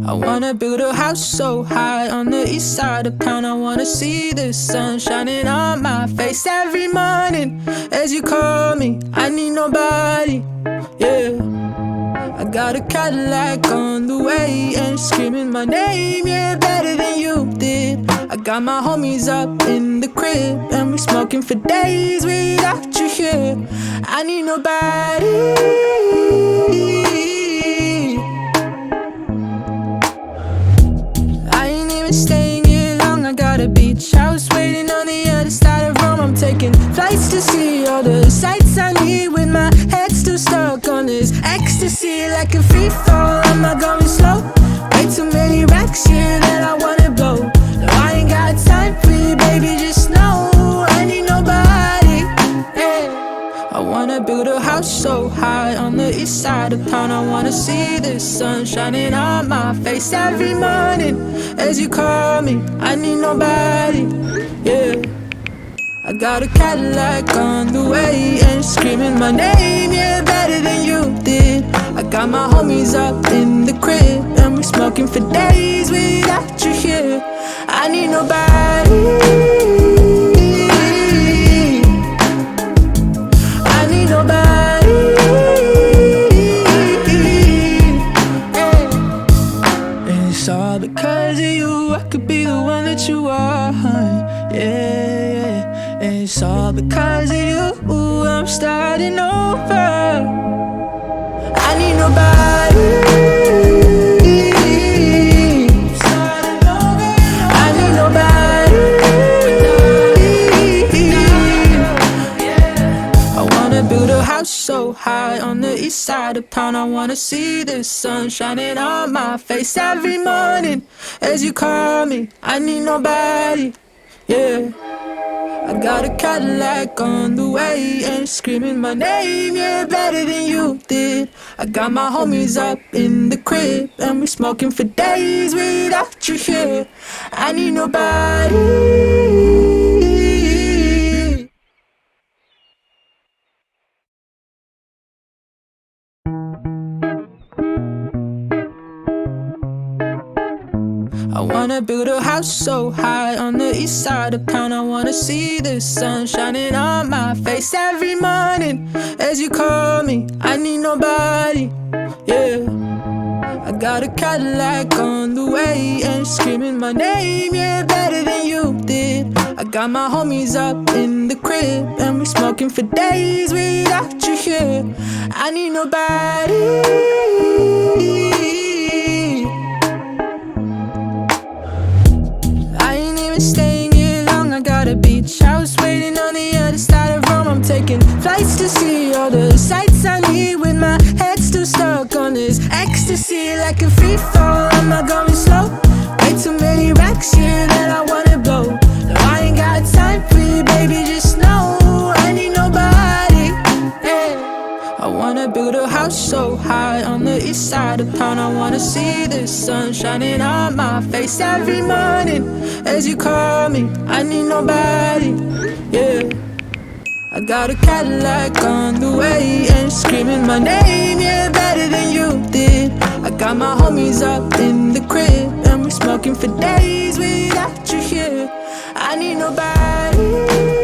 I wanna build a house so high on the east side of town. I wanna see the sun shining on my face every morning as you call me. I need nobody, yeah. I got a Cadillac on the way and screaming my name, yeah, better than you did. I got my homies up in the crib and we smoking for days without you here. I need nobody. Staying here long, I got a beach house waiting on the other side of Rome. I'm taking flights to see all the sights I need with my head still stuck on this ecstasy like a free fall. Am I going slow? Way too many racks here that I wanna blow. No, I ain't got time for you, baby, just know I need nobody, yeah. I wanna build a house so high on the east side of town. I wanna see the sun shining on my face every morning as you call me. I need nobody, yeah. I got a Cadillac on the way and screaming my name, yeah, better than you did. I got my homies up in the crib and we smoking for days without you here. I need nobody. Because of you, I could be the one that you are, yeah. And it's all because of you, I'm starting over. I need nobody. I need nobody. I wanna build a house so high on the east side of town. I wanna see the sun shining on my face every morning as you call me. I need nobody, yeah. I got a Cadillac on the way and screaming my name, yeah, better than you did. I got my homies up in the crib and we smoking for days without you here. I need nobody. I wanna build a house so high on the east side of town. I wanna see the sun shining on my face every morning as you call me. I need nobody, yeah. I got a Cadillac on the way and screaming my name, yeah, better than you did. I got my homies up in the crib and we smoking for days without you here. I need nobody. Staying here long, I got a beach house waiting on the other side of Rome. I'm taking flights to see all the sights I need with my head still stuck on this ecstasy like a free fall. Am I going slow? Way too many racks here that I wanna blow. No, I ain't got time for you, baby, just know I need nobody, yeah. I wanna build a house so high on the east side of town. I wanna see the sun shining on my face every morning as you call me. I need nobody, yeah. I got a Cadillac on the way and screaming my name, yeah, better than you did. I got my homies up in the crib and we smoking for days without you here. I need nobody.